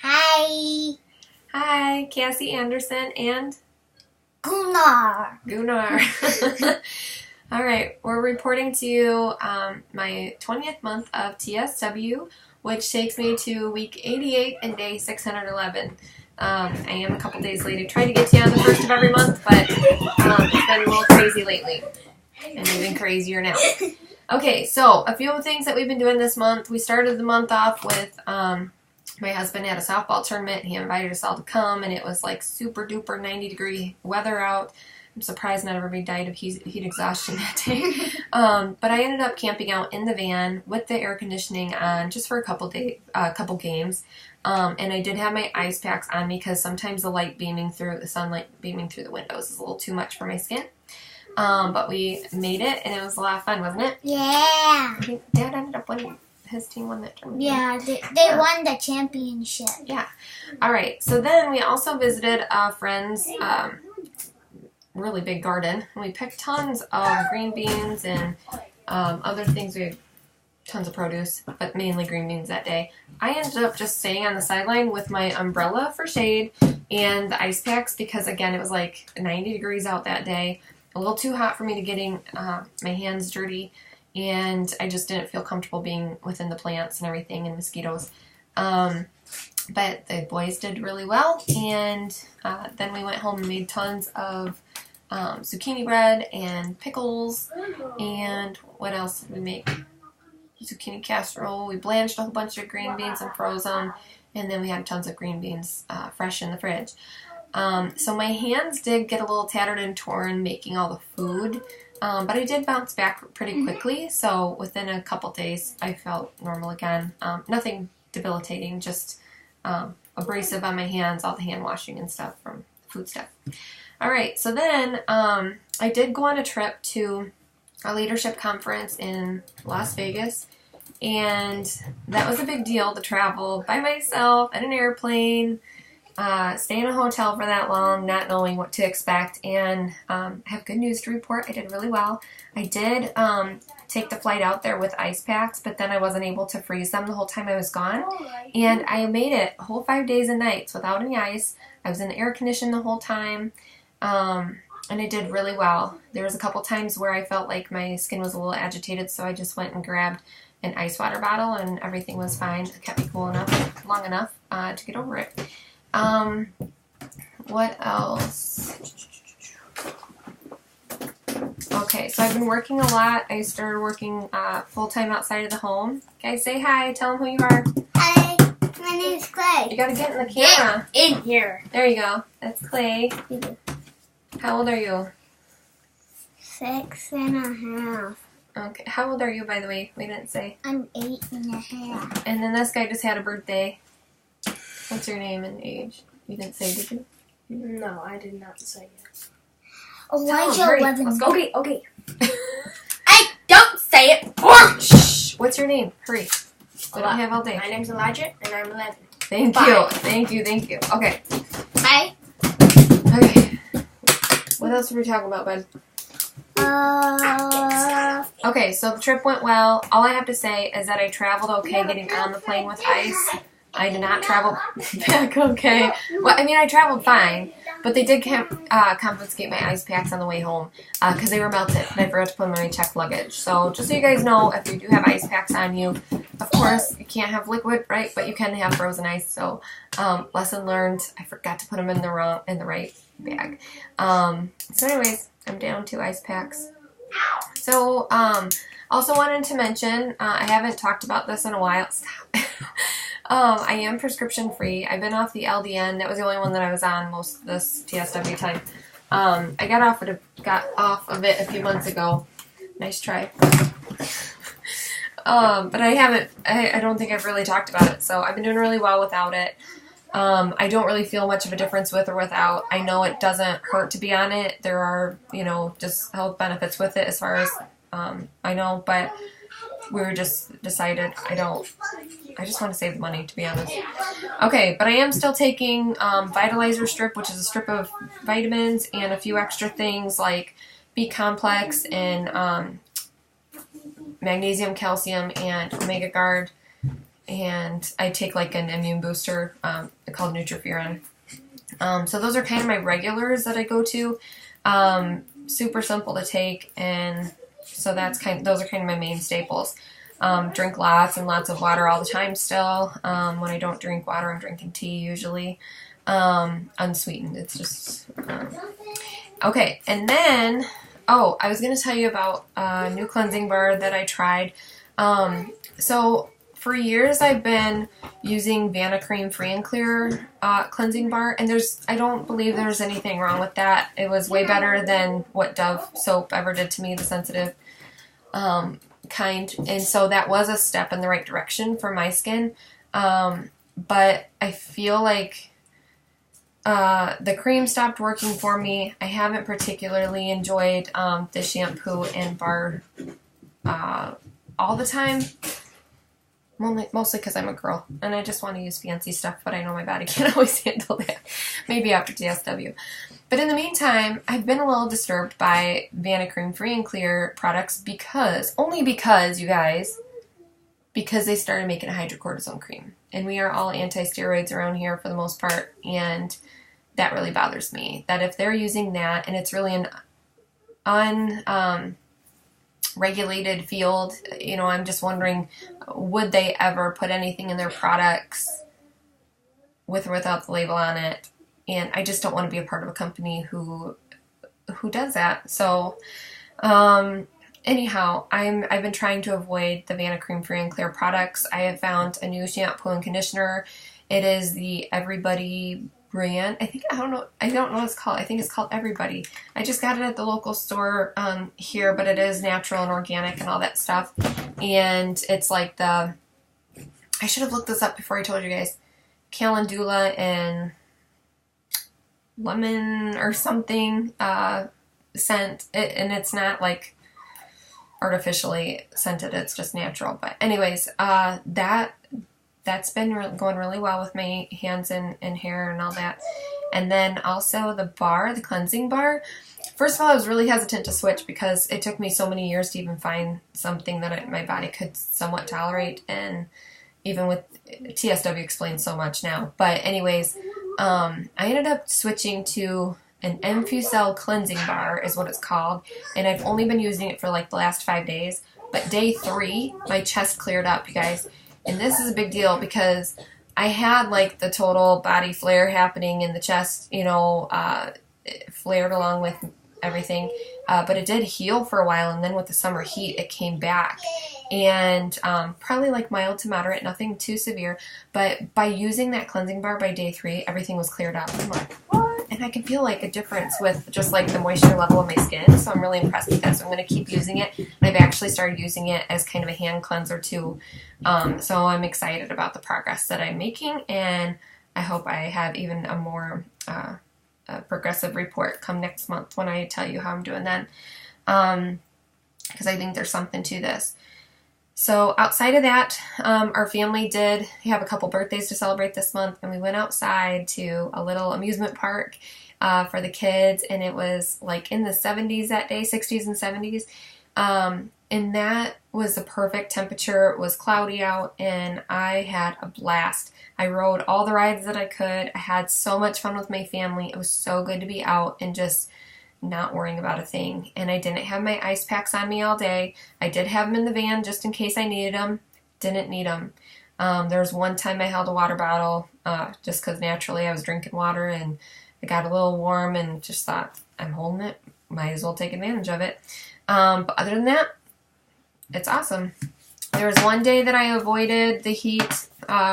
Hi. Hi, Cassie Anderson and Gunnar. All right, we're reporting to you my 20th month of TSW, which takes me to week 88 and day 611. I am a couple days late. I try to get to you on the first of every month, but it's been a little crazy lately, and even crazier now. Okay, so a few things that we've been doing this month. We started the month off with my husband had a softball tournament. He invited us all to come, and it was like super duper 90-degree weather out. I'm surprised not everybody died of heat exhaustion that day. But I ended up camping out in the van with the air conditioning on just for a couple games. And I did have my ice packs on me because sometimes the sunlight beaming through the windows is a little too much for my skin. But we made it, and it was a lot of fun, wasn't it? Yeah. Dad ended up winning. His team won that tournament. Yeah, they won the championship. Yeah. All right. So then we also visited a friend's really big garden. We picked tons of green beans and other things. We had tons of produce, but mainly green beans that day. I ended up just staying on the sideline with my umbrella for shade and the ice packs because, again, it was like 90 degrees out that day. A little too hot for me to getting my hands dirty. And I just didn't feel comfortable being within the plants and everything and mosquitoes. But the boys did really well. And then we went home and made tons of zucchini bread and pickles. And what else did we make? Zucchini casserole. We blanched a whole bunch of green beans and froze them. And then we had tons of green beans fresh in the fridge. So my hands did get a little tattered and torn making all the food. But I did bounce back pretty quickly, so within a couple days I felt normal again. Nothing debilitating, just abrasive on my hands, all the hand washing and stuff from food stuff. All right, so then I did go on a trip to a leadership conference in Las Vegas, and that was a big deal to travel by myself in an airplane. Stay in a hotel for that long, not knowing what to expect, and I have good news to report. I did really well. I did take the flight out there with ice packs, but then I wasn't able to freeze them the whole time I was gone, and I made it a whole 5 days and nights without any ice. I was in the air condition the whole time, and I did really well. There was a couple times where I felt like my skin was a little agitated, so I just went and grabbed an ice water bottle, and everything was fine. It kept me cool enough, long enough to get over it. What else? Okay, so I've been working a lot. I started working full-time outside of the home. Guys, say hi. Tell them who you are. Hi, my name's Clay. You gotta get in the camera. Get in here. There you go. That's Clay. How old are you? 6.5. Okay. How old are you, by the way? We didn't say. I'm 8.5. And then this guy just had a birthday. What's your name and age? You didn't say, did you? No, I did not say it. Elijah 11. Let's go. Okay. I don't say it. Shh. What's your name? Hurry. We don't have all day. My name's Elijah, and I'm 11. Thank you. Okay. Hi. Okay. What else were we talking about, bud? Okay, so the trip went well. All I have to say is that I traveled okay getting on the plane with ice. I did not travel back okay. Well, I mean, I traveled fine, but they did confiscate my ice packs on the way home because they were melted, and I forgot to put them in my checked luggage. So just so you guys know, if you do have ice packs on you, of course, you can't have liquid, right? But you can have frozen ice. So lesson learned, I forgot to put them in the right bag. So anyways, I'm down 2 ice packs. So also wanted to mention, I haven't talked about this in a while. Stop. I am prescription free. I've been off the LDN. That was the only one that I was on most of this TSW time. I got off of it a few months ago. Nice try. But I don't think I've really talked about it. So I've been doing really well without it. I don't really feel much of a difference with or without. I know it doesn't hurt to be on it. There are, just health benefits with it as far as I know, but we were just decided I just want to save the money, to be honest. Okay, but I am still taking Vitalizer Strip, which is a strip of vitamins and a few extra things like B-complex and magnesium, calcium, and Omega Guard and I take like an immune booster called Nutrifuron. So those are kind of my regulars that I go to. Super simple to take, and so those are kind of my main staples. Drink lots and lots of water all the time still. When I don't drink water, I'm drinking tea usually. Unsweetened. It's just okay. And then I was gonna tell you about a new cleansing bar that I tried. So for years I've been using Vanacream Free and Clear cleansing bar, and I don't believe there's anything wrong with that. It was way better than what Dove soap ever did to me, the sensitive kind, and so that was a step in the right direction for my skin. But I feel like the cream stopped working for me. I haven't particularly enjoyed the shampoo and bar all the time. Mostly because I'm a girl and I just want to use fancy stuff, but I know my body can't always handle that. Maybe after TSW. But in the meantime, I've been a little disturbed by Vanacream Free and Clear products only because, you guys, because they started making a hydrocortisone cream. And we are all anti-steroids around here for the most part, and that really bothers me. That if they're using that, and it's really an regulated field, I'm just wondering, would they ever put anything in their products with or without the label on it? And I just don't want to be a part of a company who does that. So anyhow, I've been trying to avoid the Vanacream Free and Clear products. I have found a new shampoo and conditioner. It is the Everybody brand. I don't know what it's called. I think it's called Everybody. I just got it at the local store here, but it is natural and organic and all that stuff. And it's like I should have looked this up before I told you guys. Calendula and lemon or something scent. And it's not like artificially scented. It's just natural. But anyways, that's been going really well with my hands and hair and all that. And then also the cleansing bar. First of all, I was really hesitant to switch because it took me so many years to even find something that my body could somewhat tolerate. And even with TSW explains so much now. But anyways, I ended up switching to an Infusel cleansing bar is what it's called. And I've only been using it for like the last 5 days. But day 3, my chest cleared up, you guys. And this is a big deal because I had like the total body flare happening in the chest, it flared along with everything. But it did heal for a while, and then with the summer heat, it came back. And probably like mild to moderate, nothing too severe. But by using that cleansing bar by day 3, everything was cleared up. I'm like, what? And I can feel like a difference with just like the moisture level of my skin. So I'm really impressed with that. So I'm going to keep using it. And I've actually started using it as kind of a hand cleanser too. So I'm excited about the progress that I'm making. And I hope I have even a more progressive report come next month when I tell you how I'm doing then. Because I think there's something to this. So outside of that, our family did have a couple birthdays to celebrate this month, and we went outside to a little amusement park for the kids, and it was like in the 70s that day, 60s and 70s, and that was the perfect temperature. It was cloudy out, and I had a blast. I rode all the rides that I could. I had so much fun with my family. It was so good to be out and just not worrying about a thing. And I didn't have my ice packs on me all day. I did have them in the van just in case I needed them. Didn't need them. There was one time I held a water bottle just because naturally I was drinking water and it got a little warm and just thought, I'm holding it. Might as well take advantage of it. But other than that, it's awesome. There was one day that I avoided the heat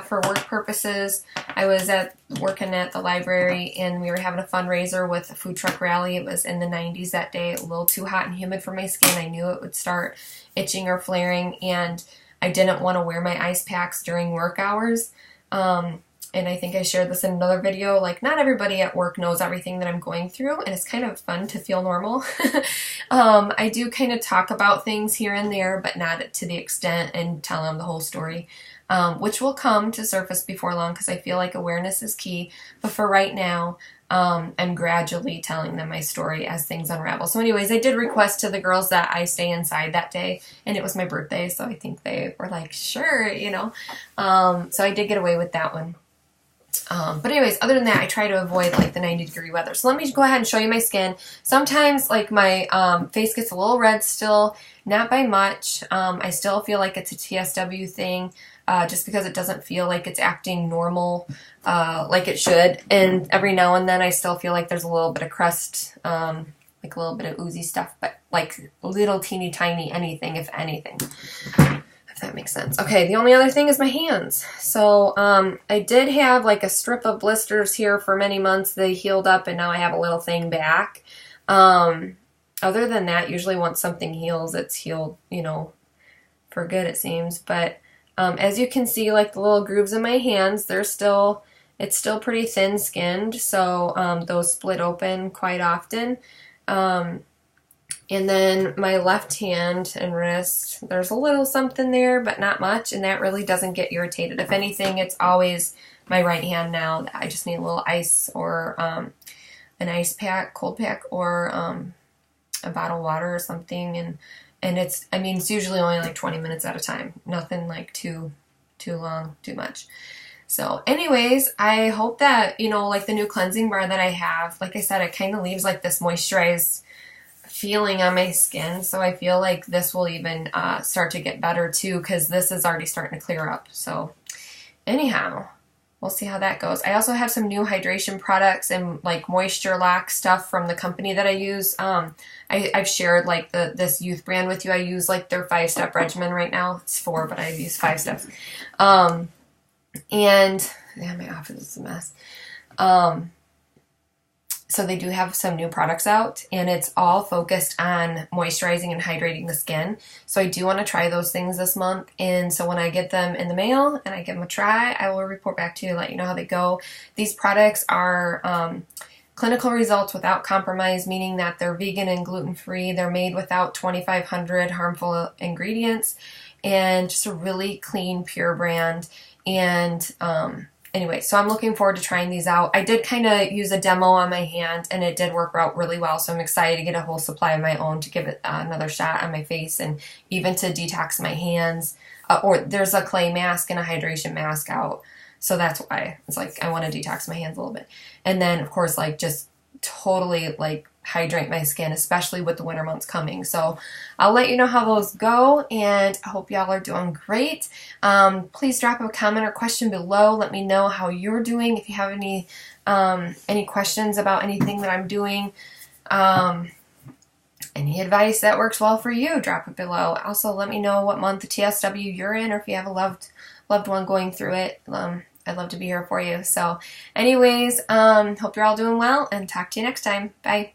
for work purposes. I was working at the library, and we were having a fundraiser with a food truck rally. It was in the 90s that day, a little too hot and humid for my skin. I knew it would start itching or flaring, and I didn't want to wear my ice packs during work hours. And I think I shared this in another video, like not everybody at work knows everything that I'm going through, and it's kind of fun to feel normal. I do kind of talk about things here and there, but not to the extent and tell them the whole story. which will come to surface before long because I feel like awareness is key. But for right now, I'm gradually telling them my story as things unravel. So anyways, I did request to the girls that I stay inside that day, and it was my birthday, so I think they were like, sure, you know. So I did get away with that one. But anyways, other than that, I try to avoid like the 90-degree weather. So let me go ahead and show you my skin. Sometimes like my face gets a little red still, not by much. I still feel like it's a TSW thing, just because it doesn't feel like it's acting normal like it should. And every now and then I still feel like there's a little bit of crust, like a little bit of oozy stuff, but like little teeny tiny anything, if anything. If that makes sense. Okay, the only other thing is my hands. So I did have like a strip of blisters here for many months. They healed up and now I have a little thing back. Other than that, usually once something heals, it's healed, you know, for good it seems. But as you can see, like the little grooves in my hands, it's still pretty thin skinned. So those split open quite often. And then my left hand and wrist, there's a little something there, but not much, and that really doesn't get irritated. If anything, it's always my right hand now. I just need a little ice or an ice pack, cold pack, or a bottle of water or something, and it's, I mean, it's usually only like 20 minutes at a time. Nothing like too long, too much. So anyways, I hope that, you know, like the new cleansing bar that I have, like I said, it kind of leaves like this moisturized feeling on my skin, so I feel like this will even start to get better too, because this is already starting to clear up. So anyhow, we'll see how that goes. I also have some new hydration products and like moisture lock stuff from the company that I use. I've shared like this youth brand with you. I use like their 5-step regimen right now. It's 4, but I use 5 steps. And yeah, my office is a mess. So they do have some new products out, and it's all focused on moisturizing and hydrating the skin. So I do want to try those things this month, and so when I get them in the mail and I give them a try, I will report back to you, let you know how they go. These products are clinical results without compromise, meaning that they're vegan and gluten-free. They're made without 2,500 harmful ingredients, and just a really clean, pure brand. And anyway, so I'm looking forward to trying these out. I did kind of use a demo on my hand, and it did work out really well, so I'm excited to get a whole supply of my own to give it another shot on my face, and even to detox my hands. Or there's a clay mask and a hydration mask out, so that's why. It's like I want to detox my hands a little bit. And then, of course, like just totally like hydrate my skin, especially with the winter months coming. So I'll let you know how those go, and I hope y'all are doing great. Please drop a comment or question below. Let me know how you're doing. If you have any questions about anything that I'm doing, any advice that works well for you, drop it below. Also, let me know what month of TSW you're in, or if you have a loved one going through it. I'd love to be here for you. So anyways, hope you're all doing well, and talk to you next time. Bye.